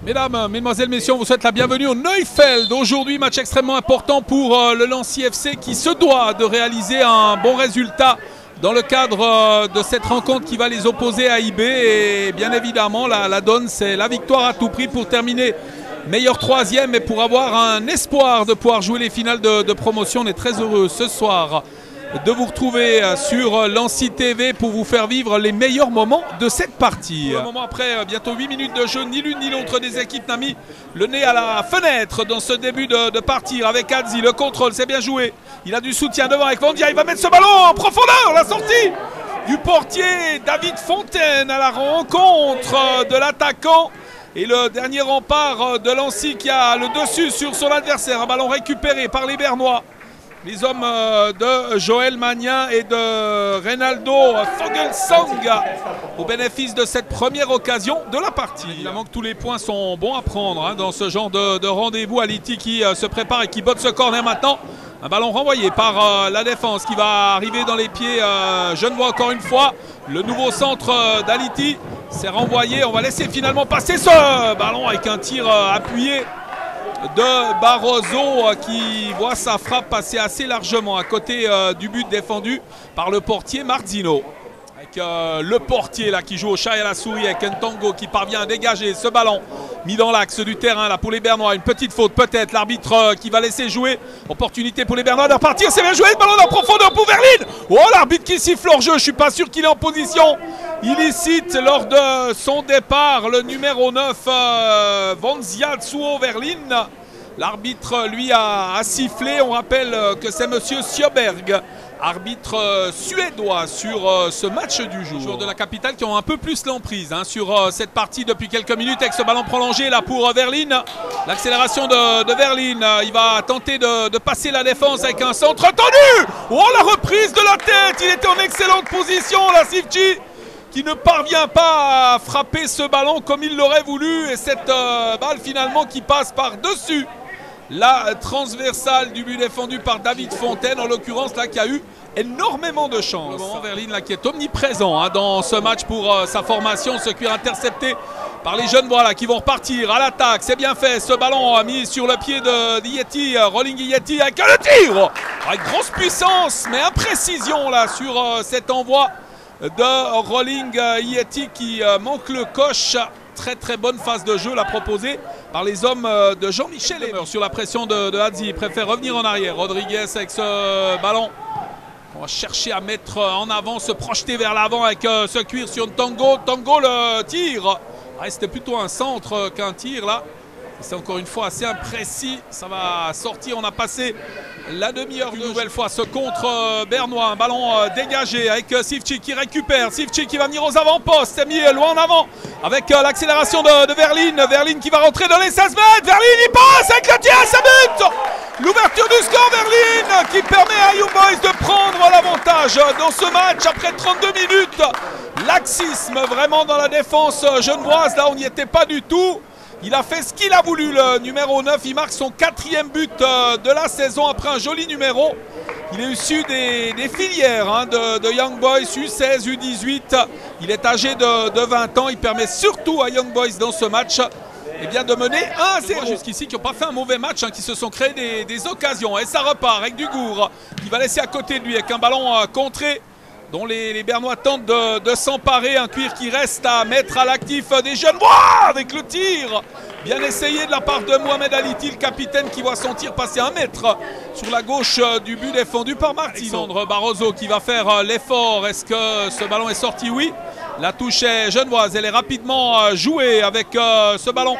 Mesdames, mesdemoiselles, messieurs, on vous souhaite la bienvenue au Neufeld. Aujourd'hui, match extrêmement important pour le Lancy FC qui se doit de réaliser un bon résultat dans le cadre de cette rencontre qui va les opposer à IB. Et bien évidemment, la donne, c'est la victoire à tout prix pour terminer meilleur troisième et pour avoir un espoir de pouvoir jouer les finales de promotion. On est très heureux ce soir de vous retrouver sur Lancy TV pour vous faire vivre les meilleurs moments de cette partie. Un moment après bientôt 8 minutes de jeu, ni l'une ni l'autre des équipes n'a mis le nez à la fenêtre dans ce début de partie avec Adzi. Le contrôle, c'est bien joué. Il a du soutien devant avec Vandia. Il va mettre ce ballon en profondeur. La sortie du portier David Fontaine à la rencontre de l'attaquant. Et le dernier rempart de Lancy qui a le dessus sur son adversaire. Un ballon récupéré par les Bernois. Les hommes de Joël Magnin et de Reynaldo Fogelsang au bénéfice de cette première occasion de la partie. Évidemment que tous les points sont bons à prendre dans ce genre de rendez-vous. Aliti qui se prépare et qui botte ce corner maintenant. Un ballon renvoyé par la défense qui va arriver dans les pieds genevois encore une fois. Le nouveau centre d'Aliti s'est renvoyé. On va laisser finalement passer ce ballon avec un tir appuyé de Barroso qui voit sa frappe passer assez largement à côté du but défendu par le portier Marzino. Avec le portier là qui joue au chat et à la souris avec Ntongo qui parvient à dégager ce ballon mis dans l'axe du terrain là pour les Bernois. Une petite faute peut-être, l'arbitre qui va laisser jouer. Opportunité pour les Bernois de repartir, c'est bien joué, le ballon en profondeur pour Verline. Oh, l'arbitre qui siffle hors jeu, je suis pas sûr qu'il est en position illicite lors de son départ, le numéro 9 Vanzia Tsuo Verline. L'arbitre lui a sifflé. On rappelle que c'est monsieur Sjöberg, arbitre suédois sur ce match du jour. Les joueurs de la capitale qui ont un peu plus l'emprise sur cette partie depuis quelques minutes avec ce ballon prolongé là pour Verline. L'accélération de Verline, il va tenter de passer la défense avec un centre tendu. Oh, la reprise de la tête, il était en excellente position la Sivci qui ne parvient pas à frapper ce ballon comme il l'aurait voulu. Et cette balle finalement qui passe par-dessus la transversale du but défendu par David Fontaine, en l'occurrence là qui a eu énormément de chance. Verline là qui est omniprésent dans ce match pour sa formation. Ce cuir intercepté par les jeunes voilà qui vont repartir à l'attaque. C'est bien fait, ce ballon mis sur le pied de Yeti, Rolling Yeti avec le tir avec grosse puissance mais imprécision là sur cet envoi de Rolling Yeti qui manque le coche. Très très bonne phase de jeu la proposée par les hommes de Jean-Michel Emer. Sur la pression de Hadzi, il préfère revenir en arrière. Rodriguez avec ce ballon. On va chercher à mettre en avant, se projeter vers l'avant avec ce cuir sur Ntongo. Ntongo le tir. C'était plutôt un centre qu'un tir là. C'est encore une fois assez imprécis. Ça va sortir. On a passé la demi-heure une nouvelle fois. Ce contre bernois. Un ballon dégagé avec Sivci qui récupère. Sivci qui va venir aux avant-postes. C'est mis loin en avant avec l'accélération de Verline. Verline qui va rentrer dans les 16 mètres. Verline il passe avec le tir. Ça but. L'ouverture du score. Verline qui permet à Young Boys de prendre l'avantage dans ce match après 32 minutes. Laxisme vraiment dans la défense genevoise. Là on n'y était pas du tout. Il a fait ce qu'il a voulu, le numéro 9. Il marque son 4e but de la saison après un joli numéro. Il est issu des filières de Young Boys, U16, U18. Il est âgé de 20 ans. Il permet surtout à Young Boys dans ce match de mener 1-0. Jusqu'ici, qui n'ont pas fait un mauvais match, qui se sont créés des occasions. Et ça repart avec Dugour qui va laisser à côté de lui avec un ballon contré dont les Bernois tentent de s'emparer. Un cuir qui reste à mettre à l'actif des jeunes. Wow, avec le tir bien essayé de la part de Mohamed Aliti, le capitaine qui voit son tir passer 1 mètre sur la gauche du but défendu par Martino. Alexandre Barroso qui va faire l'effort. Est-ce que ce ballon est sorti? Oui. La touche est genevoise. Elle est rapidement jouée avec ce ballon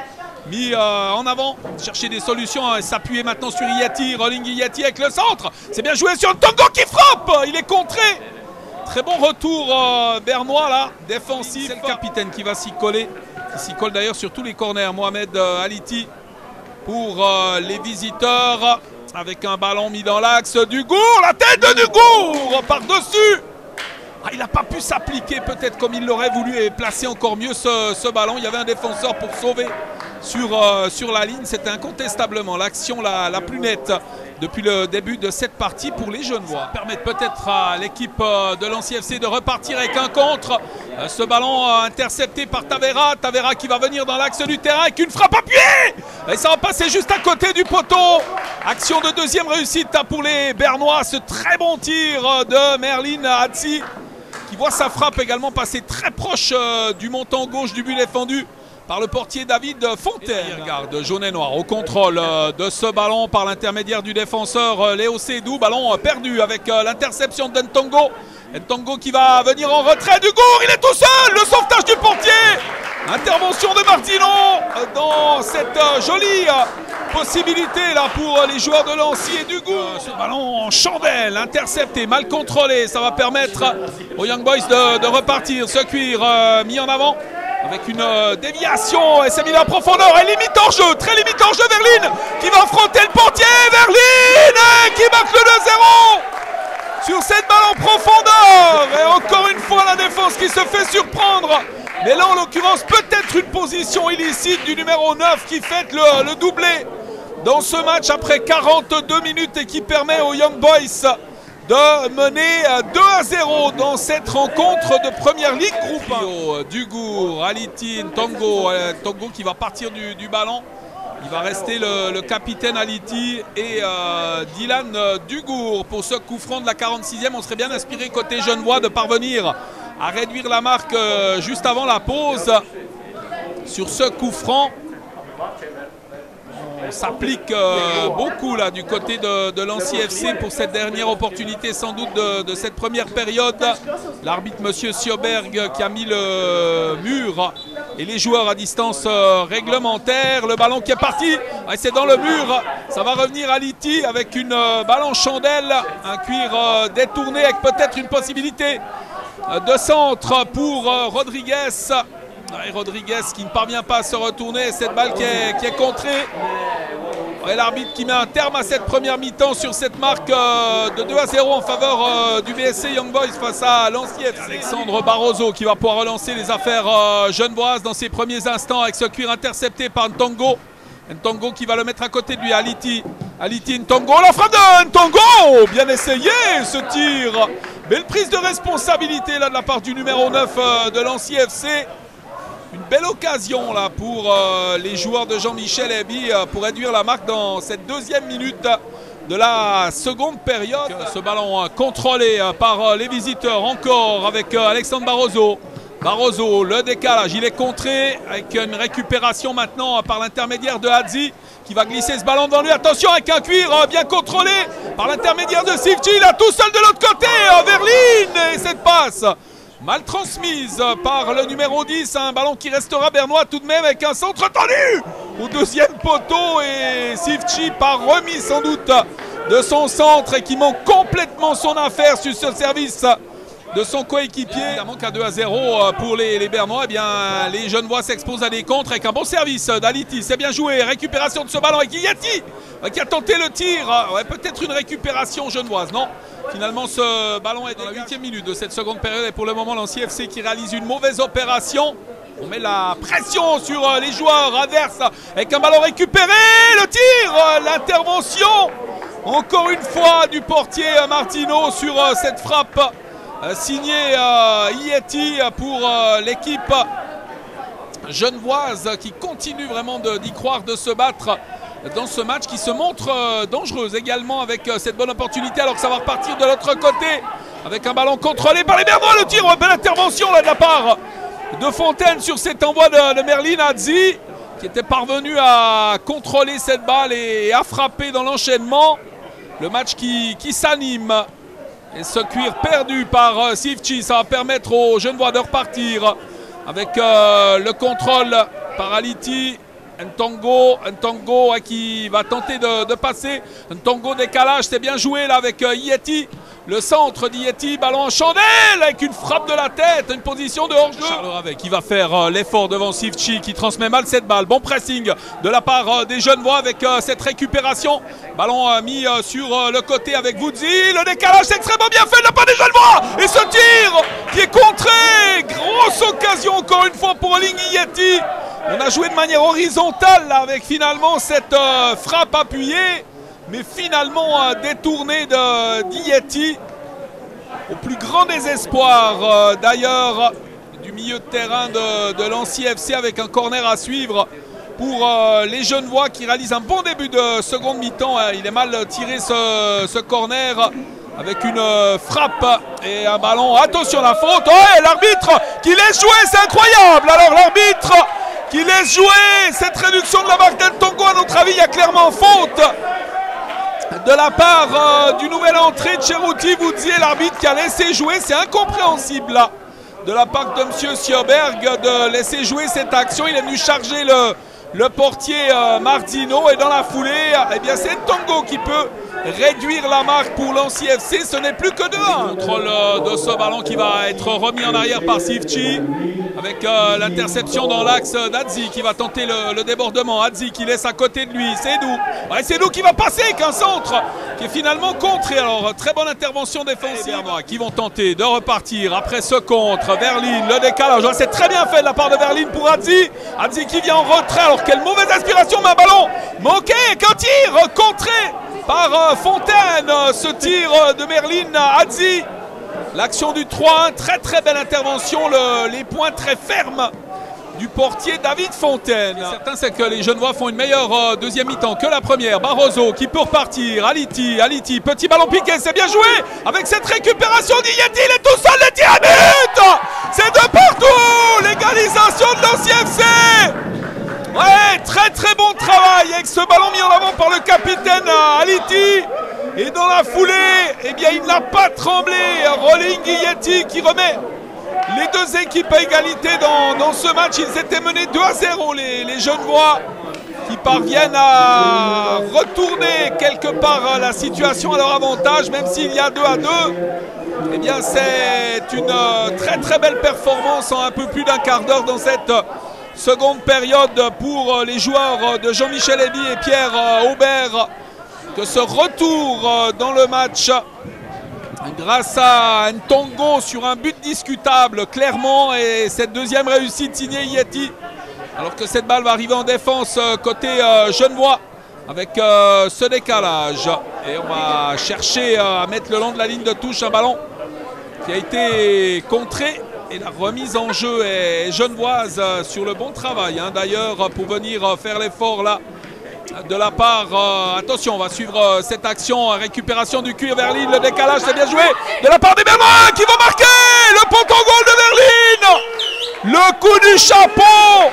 mis en avant, chercher des solutions et s'appuyer maintenant sur Yeti, Rolling Yeti avec le centre. C'est bien joué sur Ntongo qui frappe. Il est contré. Très bon retour bernois là, défensif. C'est le capitaine qui va s'y coller. Il s'y colle d'ailleurs sur tous les corners. Mohamed Aliti pour les visiteurs. Avec un ballon mis dans l'axe. Dugour, la tête de Dugour par-dessus. Il n'a pas pu s'appliquer peut-être comme il l'aurait voulu et placer encore mieux ce ballon. Il y avait un défenseur pour sauver sur la ligne. C'était incontestablement l'action la plus nette depuis le début de cette partie pour les Genevois. Ça permet peut-être à l'équipe de Lancy FC de repartir avec un contre. Ce ballon intercepté par Tavera. Tavera qui va venir dans l'axe du terrain avec une frappe appuyée. Et ça va passer juste à côté du poteau. Action de deuxième réussite pour les Bernois. Ce très bon tir de Merlin Hadzi qui voit sa frappe également passer très proche du montant gauche du but défendu par le portier David Fontaine. Il regarde jaune et noir au contrôle de ce ballon par l'intermédiaire du défenseur Léo Sédou. Ballon perdu avec l'interception d'Ntongo. Ntongo qui va venir en retrait du Gour. Il est tout seul. Le sauvetage du portier. Intervention de Martino dans cette jolie possibilité là pour les joueurs de Lancy et du Gour. Ce ballon en chandelle, intercepté, mal contrôlé. Ça va permettre aux Young Boys de repartir. Ce cuir mis en avant avec une déviation et c'est mis en profondeur et limite en jeu, très limite en jeu. Verline qui va affronter le portier. Verline qui marque le 2-0 sur cette balle en profondeur. Et encore une fois la défense qui se fait surprendre. Mais là en l'occurrence peut-être une position illicite du numéro 9 qui fait le doublé dans ce match après 42 minutes et qui permet aux Young Boys de mener 2-0 dans cette rencontre de première ligue groupe 1. Dugour, Aliti, Ntongo, Ntongo qui va partir du ballon. Il va rester le capitaine Aliti et Dylan Dugour pour ce coup franc de la 46e. On serait bien inspiré côté Genevois de parvenir à réduire la marque juste avant la pause sur ce coup franc. On s'applique beaucoup là du côté de Lancy FC pour cette dernière opportunité sans doute de cette première période. L'arbitre monsieur Sioberg qui a mis le mur et les joueurs à distance réglementaire. Le ballon qui est parti, ouais, c'est dans le mur. Ça va revenir à Liti avec une balle en chandelle, un cuir détourné avec peut-être une possibilité de centre pour Rodriguez. Et Rodriguez qui ne parvient pas à se retourner, cette balle qui est contrée. Et l'arbitre qui met un terme à cette première mi-temps sur cette marque de 2-0 en faveur du BSC Young Boys face à Lancy FC. Alexandre Barroso qui va pouvoir relancer les affaires genevoises dans ses premiers instants avec ce cuir intercepté par Ntongo. Ntongo qui va le mettre à côté de lui, Aliti. Aliti, Ntongo, la frappe de Ntongo. Bien essayé ce tir. Belle prise de responsabilité là de la part du numéro 9 de Lancy FC. Une belle occasion là pour les joueurs de Jean-Michel Eby pour réduire la marque dans cette deuxième minute de la seconde période. Ce ballon contrôlé par les visiteurs encore avec Alexandre Barroso. Barroso, le décalage, il est contré avec une récupération maintenant par l'intermédiaire de Hadzi qui va glisser ce ballon devant lui. Attention avec un cuir bien contrôlé par l'intermédiaire de Sivci. Là tout seul de l'autre côté, Verline et cette passe mal transmise par le numéro 10, un ballon qui restera bernois tout de même avec un centre tendu au deuxième poteau et Sivci par remise sans doute de son centre et qui manque complètement son affaire sur ce service de son coéquipier. Évidemment qu'à 2-0 pour les Bernois, eh bien, les Genevois s'exposent à des contres avec un bon service d'Aliti. C'est bien joué, récupération de ce ballon avec Yeti qui a tenté le tir. Ouais, peut-être une récupération genevoise, non? Finalement, ce ballon est dans la 8e minute de cette seconde période et pour le moment, Lancy FC qui réalise une mauvaise opération. On met la pression sur les joueurs adverses avec un ballon récupéré. Le tir, l'intervention, encore une fois, du portier Martino sur cette frappe signée Yeti pour l'équipe genevoise qui continue vraiment d'y croire, de se battre dans ce match qui se montre dangereuse également avec cette bonne opportunité alors que ça va repartir de l'autre côté avec un ballon contrôlé par les Bernois. Le tir, belle intervention là de la part de Fontaine sur cet envoi de Merlin Hadzi qui était parvenu à contrôler cette balle et à frapper dans l'enchaînement. Le match qui s'anime et ce cuir perdu par Sivci, ça va permettre aux Genevois de repartir avec le contrôle par Aliti. Ntongo qui va tenter de passer. Ntongo décalage, c'est bien joué là avec Yeti. Le centre d'Yeti, ballon en chandelle avec une frappe de la tête, une position de hors-jeu. Charles Ravet qui va faire l'effort devant Sivci qui transmet mal cette balle. Bon pressing de la part des Genevois avec cette récupération. Ballon mis sur le côté avec Vouzi. Le décalage c'est extrêmement bien fait de la part des Genevois. Et ce tir qui est contré. Grosse occasion encore une fois pour Oling Yeti. On a joué de manière horizontale là, avec finalement cette frappe appuyée, mais finalement détournée d'Yeti. Au plus grand désespoir d'ailleurs du milieu de terrain de Lancy FC, avec un corner à suivre pour les Genevois qui réalisent un bon début de seconde mi-temps. Il est mal tiré ce corner avec une frappe et un ballon. Attention la faute, ouais, l'arbitre qui laisse jouer, c'est incroyable. Alors l'arbitre qui laisse jouer cette réduction de la marque d'Ntongo, à notre avis il y a clairement faute de la part du nouvel entrée de Cheruti. Vous disiez l'arbitre qui a laissé jouer, c'est incompréhensible là de la part de M. Sjöberg de laisser jouer cette action. Il est venu charger le portier Martino, et dans la foulée, eh bien c'est Ntongo qui peut réduire la marque pour Lancy FC. Ce n'est plus que 2-1. Contrôle de ce ballon qui va être remis en arrière par Sivci, avec l'interception dans l'axe d'Adzi qui va tenter le débordement. Adzi qui laisse à côté de lui Sedou. Ouais, Sedou qui va passer avec un centre qui est finalement contré. Alors très bonne intervention défensive qui vont tenter de repartir après ce contre. Verline, le décalage, c'est très bien fait de la part de Verline pour Adzi. Adzi qui vient en retrait, alors quelle mauvaise aspiration, mais un ballon manqué, qu'un tir contré par Fontaine. Ce tir de Merlin Adzi. L'action du 3-1, très très belle intervention, les points très fermes du portier David Fontaine. Certain, c'est que les Genevois font une meilleure deuxième mi-temps que la première. Barroso qui peut repartir, Aliti, petit ballon piqué, c'est bien joué avec cette récupération d'Yeti, il est tout seul, le tir à but. C'est de partout, l'égalisation de Lancy FC. Ouais, très très bon travail avec ce ballon mis en avant par le capitaine Aliti. Et dans la foulée, eh bien, il n'a pas tremblé. Rolling Yeti qui remet les deux équipes à égalité dans ce match. Ils étaient menés 2-0, les Genevois, qui parviennent à retourner quelque part la situation à leur avantage, même s'il y a 2-2. Eh bien, c'est une très très belle performance en un peu plus d'un quart d'heure dans cette seconde période pour les joueurs de Jean-Michel Eby et Pierre Aubert, que ce retour dans le match grâce à Ntongo sur un but discutable clairement, et cette deuxième réussite signée Yeti, alors que cette balle va arriver en défense côté genevois avec ce décalage, et on va chercher à mettre le long de la ligne de touche un ballon qui a été contré. Et la remise en jeu est genevoise sur le bon travail, hein, d'ailleurs, pour venir faire l'effort là de la part, attention, on va suivre cette action, récupération du cuir Verline, le décalage, c'est bien joué de la part des Bernois qui vont marquer le poteau goal de Verline, le coup du chapeau.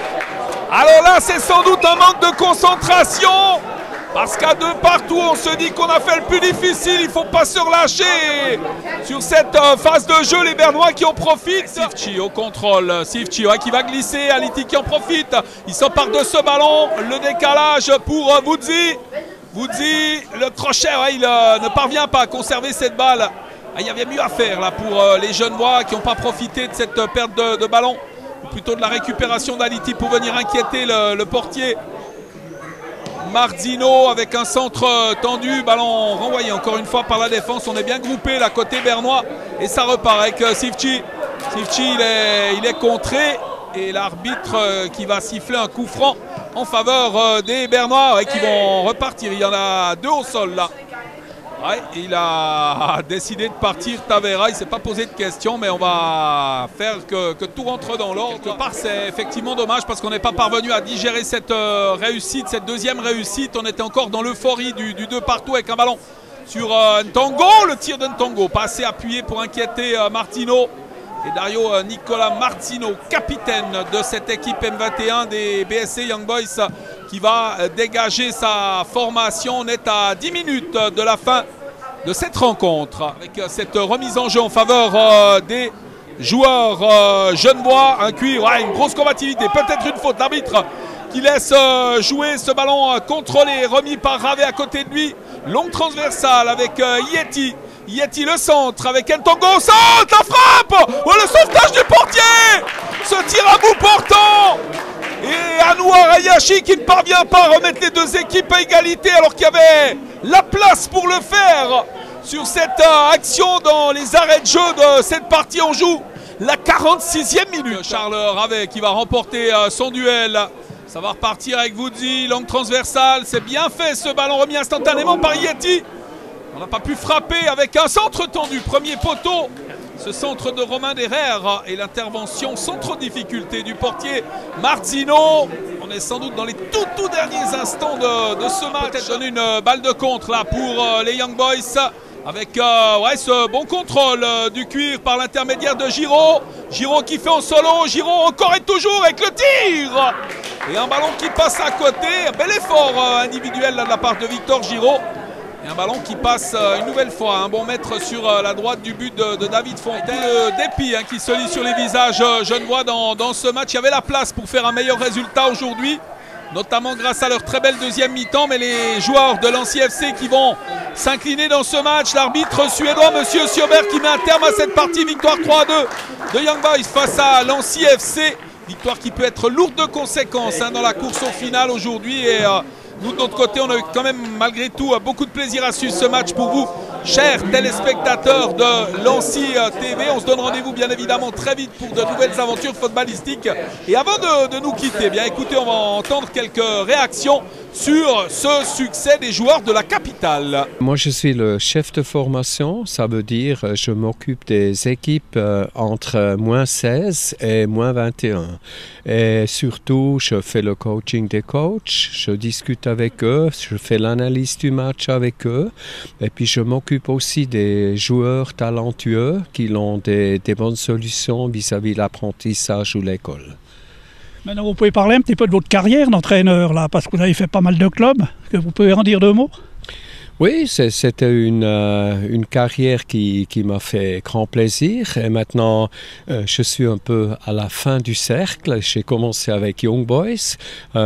Alors là, c'est sans doute un manque de concentration, parce qu'à deux partout, on se dit qu'on a fait le plus difficile, il ne faut pas se relâcher. Sur cette phase de jeu, les Bernois qui en profitent. Sivci au contrôle, Sivci qui va glisser, Aliti qui en profite. Il s'empare de ce ballon, le décalage pour Vouzi. Vouzi, le crochet, ouais, il ne parvient pas à conserver cette balle. Il y avait mieux à faire là pour les Genevois qui n'ont pas profité de cette perte de ballon, ou plutôt de la récupération d'Aliti pour venir inquiéter le portier Marzino, avec un centre tendu, ballon renvoyé encore une fois par la défense. On est bien groupé là côté bernois, et ça repart avec Sivci. Sivci, il est contré, et l'arbitre qui va siffler un coup franc en faveur des Bernois, et qui vont repartir. Il y en a deux au sol là. Ouais, il a décidé de partir, Tavera, il ne s'est pas posé de questions, mais on va faire que tout rentre dans l'ordre. Quelque part, c'est effectivement dommage parce qu'on n'est pas parvenu à digérer cette réussite, cette deuxième réussite. On était encore dans l'euphorie du 2 partout avec un ballon sur Ntongo, le tir de Ntongo, pas assez appuyé pour inquiéter Martino. Et Dario Nicolas Martino, capitaine de cette équipe M21 des BSC Young Boys, qui va dégager sa formation. On est à 10 minutes de la fin de cette rencontre, avec cette remise en jeu en faveur des joueurs genevois. Un cuir, ouais, une grosse combativité, peut-être une faute. L'arbitre qui laisse jouer ce ballon contrôlé, remis par Ravé à côté de lui. Longue transversale avec Yeti. Yeti le centre avec Ntongo, centre, la frappe, oh, le sauvetage du portier, ce tir à bout portant, et Anouar Ayashi qui ne parvient pas à remettre les deux équipes à égalité alors qu'il y avait la place pour le faire sur cette action dans les arrêts de jeu de cette partie. On joue la 46e minute. Charles Ravet qui va remporter son duel Ça va repartir avec Woody, longue transversale, c'est bien fait ce ballon remis instantanément par Yeti. On n'a pas pu frapper avec un centre tendu, premier poteau. Ce centre de Romain Derrère et l'intervention sans trop de difficulté du portier Martino. On est sans doute dans les tout derniers instants de ce match. Peut-être donner une balle de contre là pour les Young Boys. Avec ce bon contrôle du cuir par l'intermédiaire de Giraud. Giraud qui fait en solo, Giraud encore et toujours avec le tir. Et un ballon qui passe à côté, bel effort individuel là, de la part de Victor Giraud. Et un ballon qui passe une nouvelle fois, un bon mètre sur la droite du but de David Fontaine. Le dépit qui se lit sur les visages genevois dans ce match. Il y avait la place pour faire un meilleur résultat aujourd'hui, notamment grâce à leur très belle deuxième mi-temps. Mais les joueurs de Lancy FC qui vont s'incliner dans ce match. L'arbitre suédois, Monsieur Siobert, qui met un terme à cette partie. Victoire 3-2 de Young Boys face à Lancy FC. Victoire qui peut être lourde de conséquences dans la course au final aujourd'hui. Et nous, de notre côté, on a eu quand même, malgré tout, beaucoup de plaisir à suivre ce match pour vous, chers téléspectateurs de Lancy TV. On se donne rendez-vous, bien évidemment, très vite pour de nouvelles aventures footballistiques. Et avant de nous quitter, bien écoutez, on va entendre quelques réactions sur ce succès des joueurs de la capitale. Moi, je suis le chef de formation. Ça veut dire je m'occupe des équipes entre moins 16 et moins 21. Et surtout, je fais le coaching des coachs. Je discute avec eux. Je fais l'analyse du match avec eux. Et puis, je m'occupe aussi des joueurs talentueux qui ont des bonnes solutions vis-à-vis de l'apprentissage ou l'école. Maintenant, vous pouvez parler un petit peu de votre carrière d'entraîneur, là, parce que vous avez fait pas mal de clubs. Est-ce que vous pouvez en dire deux mots? Oui, c'était une carrière qui m'a fait grand plaisir. Et maintenant, je suis un peu à la fin du cercle. J'ai commencé avec Young Boys.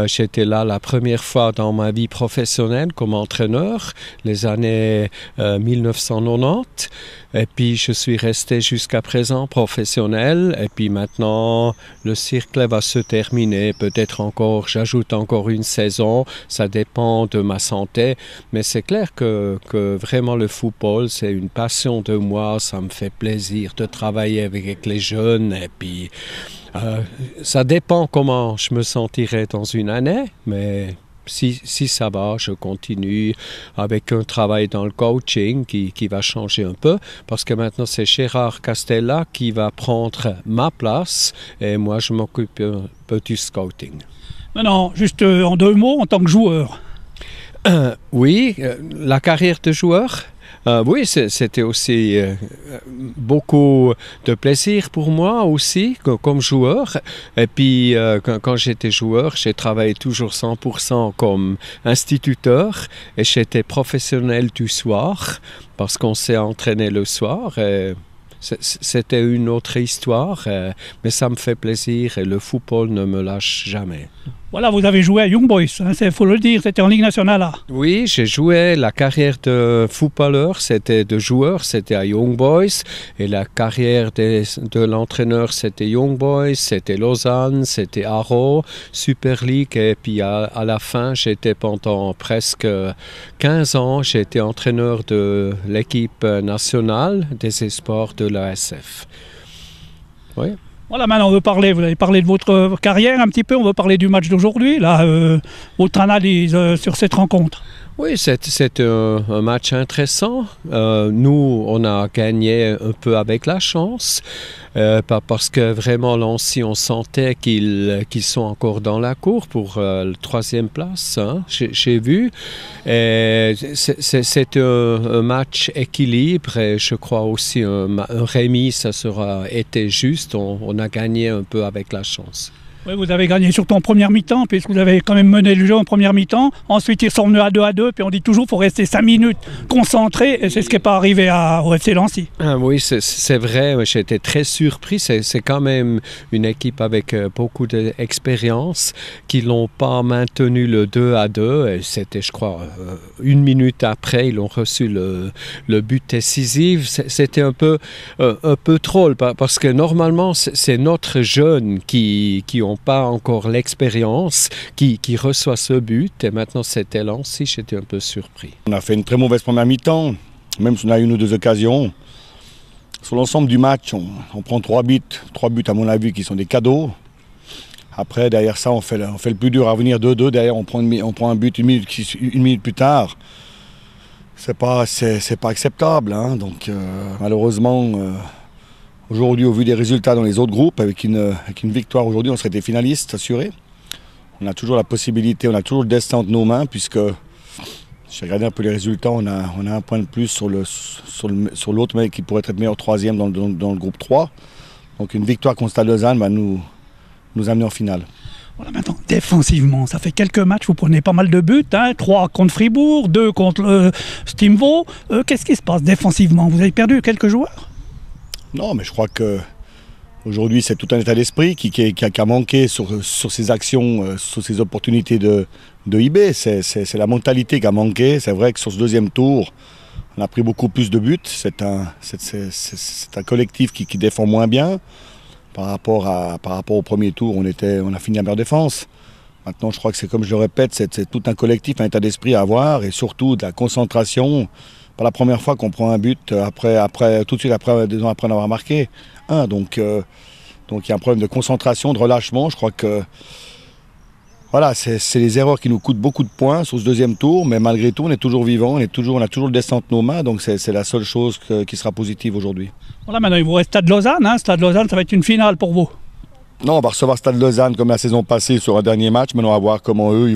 J'étais là la première fois dans ma vie professionnelle comme entraîneur, les années 1990. Et puis, je suis resté jusqu'à présent professionnel. Et puis maintenant, le cercle va se terminer. Peut-être encore, j'ajoute encore une saison. Ça dépend de ma santé. Mais c'est clair que vraiment le football, c'est une passion de moi. Ça me fait plaisir de travailler avec les jeunes. Et puis, ça dépend comment je me sentirai dans une année. Mais si ça va, je continue avec un travail dans le coaching qui va changer un peu. Parce que maintenant, c'est Gérard Castella qui va prendre ma place. Et moi, je m'occupe un peu du scouting. Maintenant, juste en deux mots, en tant que joueur. Oui, la carrière de joueur, oui, c'était aussi beaucoup de plaisir pour moi aussi comme joueur. Et puis, quand j'étais joueur, j'ai travaillé toujours 100% comme instituteur et j'étais professionnel du soir parce qu'on s'est entraîné le soir. Et c'était une autre histoire, mais ça me fait plaisir et le football ne me lâche jamais. Voilà, vous avez joué à Young Boys, il faut le dire, c'était en Ligue nationale là. Oui, j'ai joué, la carrière de footballeur, c'était de joueur, c'était à Young Boys. Et la carrière de l'entraîneur, c'était Young Boys, c'était Lausanne, c'était Haro, Super League. Et puis à la fin, j'étais pendant presque 15 ans, j'étais entraîneur de l'équipe nationale des espoirs de l'ASF. Oui. Voilà, maintenant on veut parler, vous avez parlé de votre carrière un petit peu, on veut parler du match d'aujourd'hui, là, votre analyse sur cette rencontre. Oui, c'est un match intéressant. Nous, on a gagné un peu avec la chance, parce que vraiment, Lancy, on sentait qu'ils sont encore dans la cour pour la troisième place, hein, j'ai vu. C'est un match équilibré et je crois aussi un remis, ça sera été juste. On a gagné un peu avec la chance. Oui, vous avez gagné surtout en première mi-temps, puisque vous avez quand même mené le jeu en première mi-temps. Ensuite, ils sont venus à 2-2, puis on dit toujours qu'il faut rester 5 minutes concentré, et c'est ce qui n'est pas arrivé au FC Lancy. Ah oui, c'est vrai, j'ai été très surpris. C'est quand même une équipe avec beaucoup d'expérience qui n'ont pas maintenu le 2-2. Et c'était, je crois, une minute après, ils ont reçu le but décisif. C'était un peu drôle, parce que normalement, c'est notre jeune qui ont pas encore l'expérience qui reçoit ce but et maintenant c'était Lancy, j'étais un peu surpris. On a fait une très mauvaise première mi-temps, même si on a une ou deux occasions. Sur l'ensemble du match, on prend 3 buts à mon avis qui sont des cadeaux. Après, derrière ça, on fait le plus dur à venir 2-2. Derrière, on prend un but une minute plus tard. C'est pas acceptable. Hein. Donc, malheureusement, aujourd'hui, au vu des résultats dans les autres groupes, avec une victoire aujourd'hui, on serait des finalistes assurés. On a toujours la possibilité, on a toujours le destin entre nos mains, puisque j'ai regardé un peu les résultats, on a un point de plus sur l'autre mec qui pourrait être meilleur troisième dans le groupe 3. Donc une victoire contre Stade Lausanne va nous amener en finale. Voilà, maintenant, défensivement, ça fait quelques matchs, vous prenez pas mal de buts, hein, 3 contre Fribourg, 2 contre Stimvo. Qu'est-ce qui se passe défensivement? Vous avez perdu quelques joueurs? Non, mais je crois que aujourd'hui, c'est tout un état d'esprit qui a manqué sur ces actions, sur ces opportunités de IB. C'est la mentalité qui a manqué. C'est vrai que sur ce deuxième tour, on a pris beaucoup plus de buts. C'est un collectif qui défend moins bien. Par rapport au premier tour, on a fini la meilleure défense. Maintenant, je crois que c'est comme je le répète, c'est tout un collectif, un état d'esprit à avoir et surtout de la concentration. Pas la première fois qu'on prend un but tout de suite après 2 ans après en avoir marqué. Donc il y a un problème de concentration, de relâchement. Je crois que voilà, c'est les erreurs qui nous coûtent beaucoup de points sur ce deuxième tour, mais malgré tout, on est toujours vivant, on a toujours le destin entre nos mains, donc c'est la seule chose qui sera positive aujourd'hui. Voilà, maintenant il vous reste Stade Lausanne, hein. Stade Lausanne, ça va être une finale pour vous. Non, on va recevoir Stade Lausanne comme la saison passée sur un dernier match. Maintenant, on va voir comment eux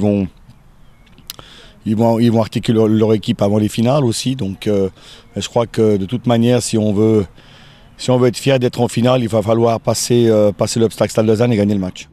ils vont articuler leur équipe avant les finales aussi. Donc, je crois que de toute manière, si on veut être fier d'être en finale, il va falloir passer l'obstacle Stade Lausanne et gagner le match.